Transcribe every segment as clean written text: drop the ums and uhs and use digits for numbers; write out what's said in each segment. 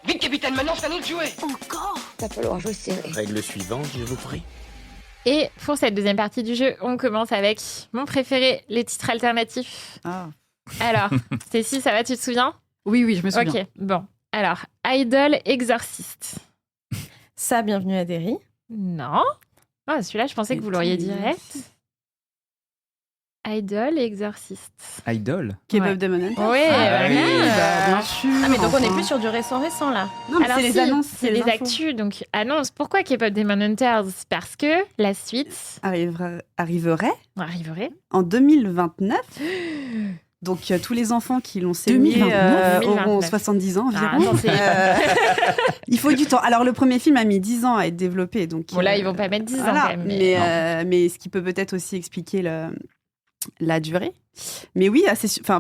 Vite, capitaine, maintenant c'est à nous de jouer. Encore ? Va falloir jouer serré. Règle suivante, je vous prie. Et pour cette deuxième partie du jeu, on commence avec mon préféré, les titres alternatifs. Ah. Alors, Stécie, ça va, tu te souviens ? Oui, je me souviens. Ok, bon. Alors, Idol Exorcist. Ça, bienvenue à Derry. Non. Ah, celui-là, je pensais que vous l'auriez direct. Idol Exorcist. Idol. K-pop Demon Hunters. Oui, bien sûr. Ah, mais donc on est plus sur du récent là. Non, mais Alors, c'est les si, annonces, c'est les infos. actus. Donc, annonce. Pourquoi K-pop Demon Hunters ? Parce que la suite Arriverait arriverait. en 2029. Donc, tous les enfants qui l'ont saigné 2029. auront 70 ans environ. Ah, attends, Il faut du temps. Alors, le premier film a mis 10 ans à être développé. Donc, Bon, là, ils vont pas mettre 10 ans voilà. quand même. Mais ce qui peut peut-être aussi expliquer la durée. Mais oui,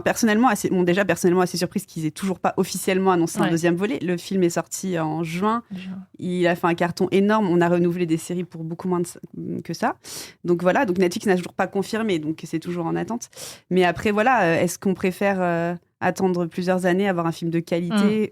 personnellement, assez surprise qu'ils aient toujours pas officiellement annoncé un deuxième volet. Le film est sorti en juin. Il a fait un carton énorme. On a renouvelé des séries pour beaucoup moins que ça. Donc voilà, donc Netflix n'a toujours pas confirmé, donc c'est toujours en attente. Mais après, voilà, est-ce qu'on préfère attendre plusieurs années, avoir un film de qualité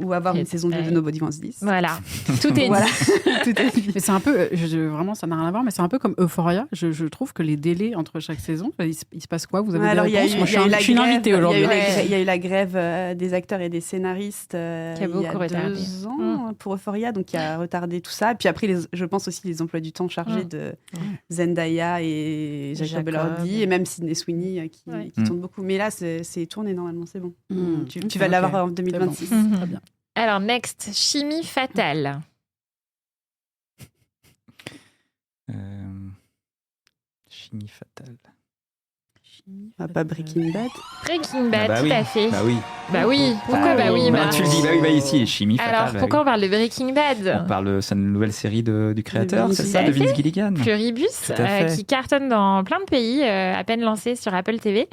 ou avoir une saison 2 de Nobody Wants This. Voilà, tout est voilà. dit. Tout est dit. Mais c'est un peu, vraiment, ça n'a rien à voir, mais c'est un peu comme Euphoria. Je trouve que les délais entre chaque saison, il se passe quoi ? Vous avez des réponses ? Moi, je suis une invitée aujourd'hui. Il y a eu la grève des acteurs et des scénaristes qui a beaucoup retardé. 2 ans pour Euphoria, donc qui a retardé tout ça. Puis après, je pense aussi les emplois du temps chargés de Zendaya et Jacob Elordi, et même Sydney Sweeney qui tournent beaucoup. Mais là, c'est tourné normalement, c'est bon. Tu vas l'avoir en 2026. Bon. Très bien. Alors, next, Chimie fatale. Chimie fatale. Pas Breaking Bad. Breaking Bad, tout à fait. Bah oui. Bah oui. Pourquoi bah oui Tu le dis, bah ici, Chimie fatale. Alors, pourquoi on parle de Breaking Bad ? On parle, c'est une nouvelle série du créateur, c'est ça, de Vince Gilligan. Pluribus, qui cartonne dans plein de pays, à peine lancé sur Apple TV.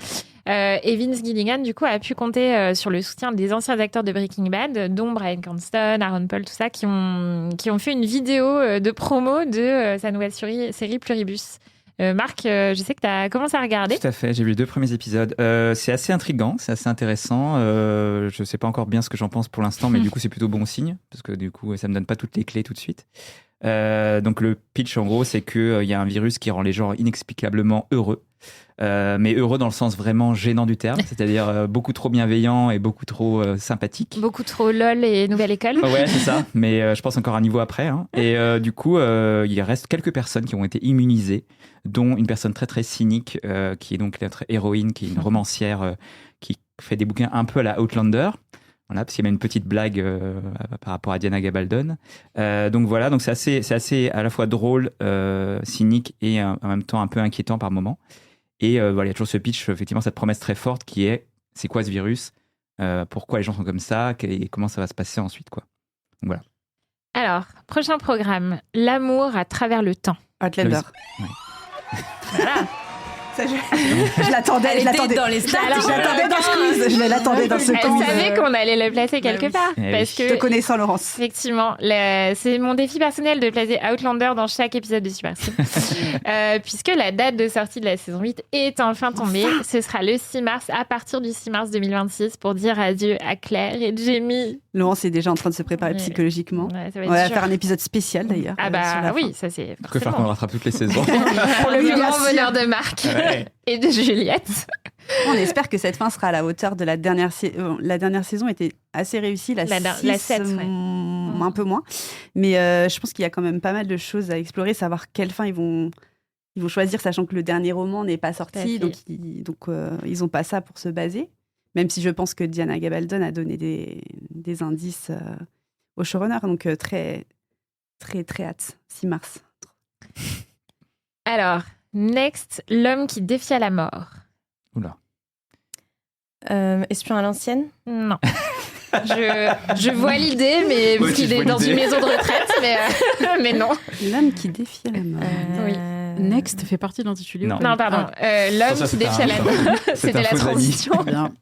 Et Vince Gilligan, du coup, a pu compter sur le soutien des anciens acteurs de Breaking Bad, dont Bryan Cranston, Aaron Paul, tout ça, qui ont fait une vidéo de promo de sa nouvelle série Pluribus. Marc, je sais que tu as commencé à regarder. Tout à fait, j'ai vu les 2 premiers épisodes. C'est assez intriguant, c'est assez intéressant. Je ne sais pas encore bien ce que j'en pense pour l'instant, mais du coup, c'est plutôt bon signe, parce que du coup, ça ne me donne pas toutes les clés tout de suite. Donc, le pitch, en gros, c'est qu'il y a un virus qui rend les gens inexplicablement heureux. Mais heureux dans le sens vraiment gênant du terme, c'est-à-dire beaucoup trop bienveillant et beaucoup trop sympathique. Beaucoup trop lol et nouvelle école. Ouais, c'est ça, mais je pense encore un niveau après. Hein. Et du coup, il reste quelques personnes qui ont été immunisées, dont une personne très très cynique, qui est donc notre héroïne, qui est une romancière qui fait des bouquins un peu à la Outlander. Voilà, parce qu'il y a une petite blague par rapport à Diana Gabaldon. Donc voilà, donc c'est assez à la fois drôle, cynique et en même temps un peu inquiétant par moments. Et voilà, il y a toujours ce pitch, effectivement, cette promesse très forte qui est, c'est quoi ce virus ? Pourquoi les gens sont comme ça ? Et comment ça va se passer ensuite, quoi. Donc voilà. Alors, prochain programme, l'amour à travers le temps. Outlander. Ouais. Voilà. Ça, je l'attendais. Je l'attendais dans les stats. Je l'attendais dans ce quiz. Je l'attendais dans ce quiz. Elle savait qu'on allait le placer quelque part. Parce que, te connaissant, Laurence. Effectivement, c'est mon défi personnel de placer Outlander dans chaque épisode de Super Sim. Puisque la date de sortie de la saison 8 est enfin tombée. Ce sera le 6 mars, à partir du 6 mars 2026, pour dire adieu à Claire et Jamie. Laurence est déjà en train de se préparer psychologiquement. Ouais, on va faire un épisode spécial d'ailleurs. Ah bah oui, ça c'est Il faut faire qu'on rattrape toutes les saisons. Pour le plus grand bonheur de Marc et de Juliette. On espère que cette fin sera à la hauteur de la dernière saison. La dernière saison était assez réussie, la 7, un peu moins. Mais je pense qu'il y a quand même pas mal de choses à explorer, savoir quelle fin ils vont choisir, sachant que le dernier roman n'est pas sorti, donc ils n'ont pas ça pour se baser. Même si je pense que Diana Gabaldon a donné des indices au showrunner, donc très, très, très hâte. 6 mars. Alors, next, l'homme qui défia la mort. Oula. Espion à l'ancienne ? Non. Je vois l'idée, mais parce qu'il est dans une maison de retraite, mais non. L'homme qui défia la mort. Oui. Next fait partie de l'intitulé. Non, pardon. L'homme qui défia la mort. C'était la transition. Bien.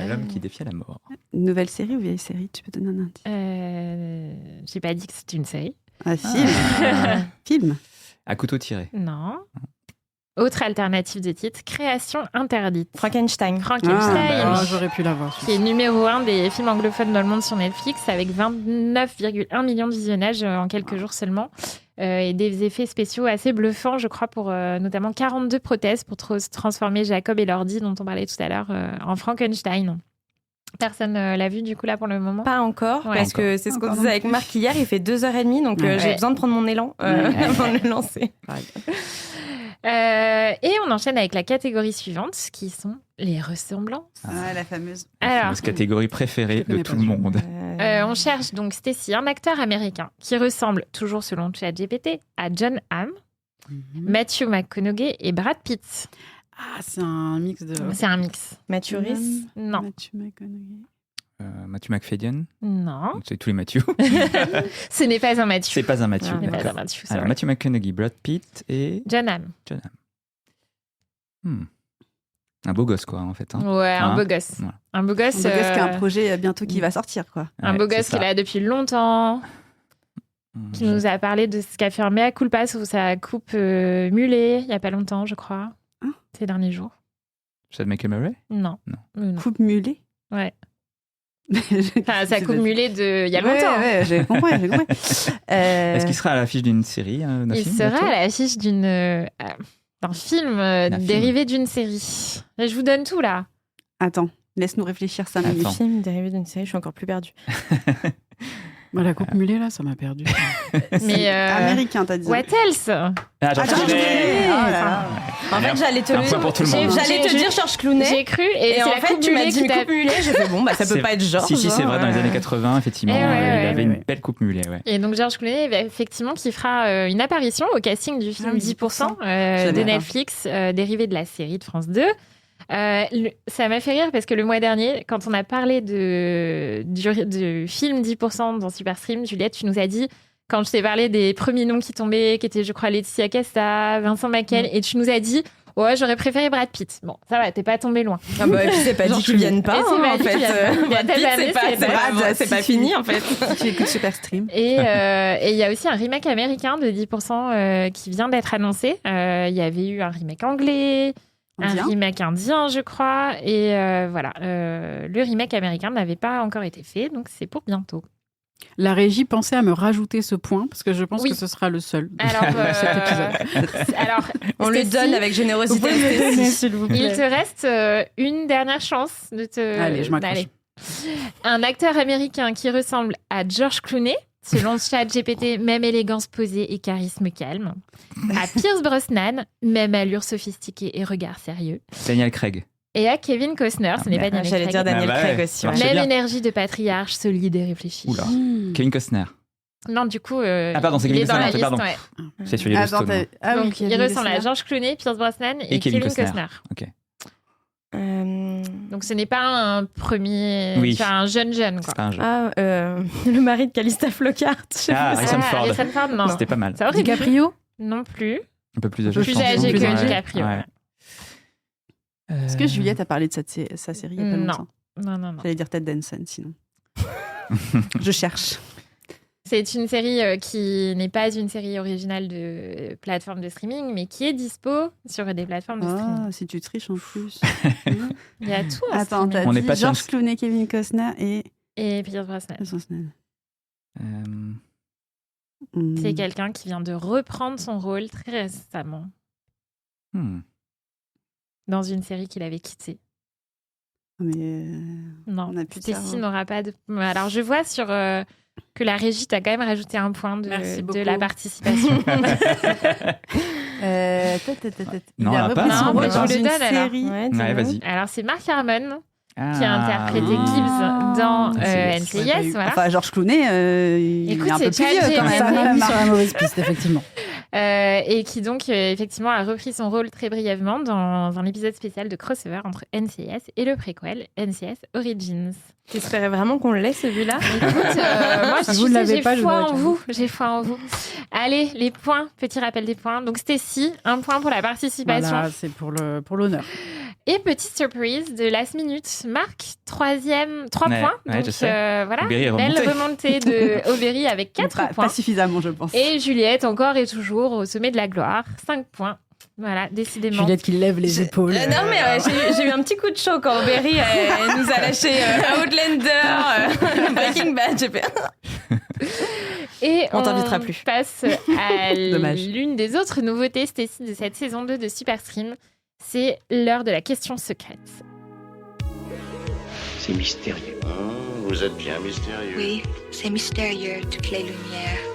L'homme qui défia la mort. Nouvelle série ou vieille série ? Tu peux donner un indice ? J'ai pas dit que c'était une série. Un film. Film. À couteau tiré. Non. Autre alternative de titre, Création interdite. Frankenstein. J'aurais pu l'avoir. Qui est numéro 1 des films anglophones dans le monde sur Netflix, avec 29,1 millions de visionnages en quelques jours seulement. Et des effets spéciaux assez bluffants, je crois, pour notamment 42 prothèses pour transformer Jacob et Lordi, dont on parlait tout à l'heure, en Frankenstein. Personne l'a vu du coup là pour le moment? Pas encore, parce que c'est ce qu'on disait avec Marc hier, il fait 2h30, donc j'ai besoin de prendre mon élan avant de le lancer. Et on enchaîne avec la catégorie suivante, qui sont les ressemblances. La fameuse. Alors, la catégorie préférée de tout le monde. On cherche donc Stacy, un acteur américain qui ressemble, toujours selon ChatGPT, à John Hamm, Matthew McConaughey et Brad Pitt. C'est un mix de... C'est un mix. Matthew Rhys? Non. Matthew McConaughey. Matthew McFadden? Non. C'est tous les Matthew. Ce n'est pas un Matthew. C'est pas un Matthew. Alors, Matthew McConaughey, Brad Pitt et... John Hamm. Un beau gosse, quoi, en fait. Ouais, un beau gosse. Voilà. Un beau gosse qui a un projet bientôt qui va sortir, quoi. Un beau gosse qui est là depuis longtemps, qui nous a parlé de ce qu'a fait un mea culpa sur sa coupe mulet, il n'y a pas longtemps, je crois, ces derniers jours. Chad Michael Murray? Non. Coupe mulet? Ouais. Sa coupe mulet il y a longtemps. Ouais, j'ai compris. Est-ce qu'il sera à l'affiche d'une série? Il sera à l'affiche d'un film dérivé d'une série. Et je vous donne tout, là. Attends, laisse-nous réfléchir 5 minutes. Un film dérivé d'une série, je suis encore plus perdue. La coupe mulet, là, ça m'a perdu. Mais américain, t'as dit. What else? George Clooney. En fait, j'allais te dire George Clooney. J'ai cru, et en fait, tu m'as dit coupe mulet. J'ai fait ça peut pas être George. Si, c'est vrai, dans les années 80, effectivement, il avait une belle coupe mulet. Ouais. Et donc, George Clooney, effectivement, qui fera une apparition au casting du film 10% de Netflix, dérivé de la série de France 2. Ça m'a fait rire parce que le mois dernier, quand on a parlé du film 10% dans Superstream, Juliette, tu nous as dit, quand je t'ai parlé des premiers noms qui tombaient, qui étaient, je crois, Laetitia Casta, Vincent Mackel, et tu nous as dit, ouais, j'aurais préféré Brad Pitt. Bon, ça va, t'es pas tombé loin. Et puis c'est pas dit qu'ils viennent pas, en fait. Brad Pitt, c'est pas fini, en fait. Tu écoutes Superstream. Et il y a aussi un remake américain de 10% qui vient d'être annoncé. Il y avait eu un remake anglais, un remake indien, je crois. Et voilà, le remake américain n'avait pas encore été fait, donc c'est pour bientôt. La régie pensait à me rajouter ce point, parce que je pense que ce sera le seul de cet épisode. Alors, on le donne avec générosité. S'il vous plaît. Il te reste une dernière chance de te... Allez, je m'accroche. Un acteur américain qui ressemble à George Clooney, selon ChatGPT, même élégance posée et charisme calme. À Pierce Brosnan, même allure sophistiquée et regard sérieux. Daniel Craig. Et à Kevin Costner, ce n'est pas Daniel Craig. J'allais dire Daniel Craig aussi. Même énergie de patriarche, solide et réfléchi. Oula. Kevin Costner. Non, du coup, pardon, c'est Kevin Costner. Pardon. C'est sur Yellowstone. Donc, il ressemble à George Clooney, Pierce Brosnan et Kevin Costner. Ok. Donc, ce n'est pas un premier... C'est un jeune, quoi. C'est un jeune. Le mari de Calista Flockhart. Harrison Ford. Harrison Ford, non. C'était pas mal. DiCaprio? Non plus. Un peu plus âgé. Plus âgé que DiCaprio. Est-ce que Juliette a parlé de sa série il y a pas longtemps? Non. J'allais dire Ted Danson, sinon. Je cherche. C'est une série qui n'est pas une série originale de plateforme de streaming, mais qui est dispo sur des plateformes de streaming. Si tu triches en plus. Il y a tout. Attends, t'as dit George Clooney, Kevin Costner et Pierce Brosnan. C'est quelqu'un qui vient de reprendre son rôle très récemment. Dans une série qu'il avait quittée. Mais non, Stacy n'aura pas de... Alors, je vois sur que la régie t'a quand même rajouté un point de la participation. Il a repris son rôle dans une série. Ouais, vas-y. Alors, c'est Mark Harmon qui a interprété Gibbs dans NCIS. Voilà. Enfin, George Clooney, il est un peu plus vieux quand même. Ça m'a mis sur la mauvaise piste, effectivement. Et qui donc effectivement a repris son rôle très brièvement dans un épisode spécial de crossover entre NCIS et le préquel NCIS Origins. T'espérais vraiment qu'on l'ait celui-là? Écoute, moi j'ai foi en vous. Allez, les points, petit rappel des points. Donc Stacy, 1 point pour la participation. Voilà, c'est pour l'honneur. Et petite surprise de last minute, Marc, 3 points. Donc voilà, belle remontée de Aubery avec 4 points. Pas suffisamment, je pense. Et Juliette encore et toujours au sommet de la gloire, 5 points. Voilà, décidément. Juliette qui lève les épaules. Non, mais j'ai eu un petit coup de chaud quand Berry nous a lâché Outlander, Breaking Bad. J'ai fait... Et on t'invitera plus. Passe à l'une des autres nouveautés, Stécie, de cette saison 2 de Superstream. C'est l'heure de la question secrète. C'est mystérieux. Vous êtes bien mystérieux. Oui, c'est mystérieux, toutes les lumières.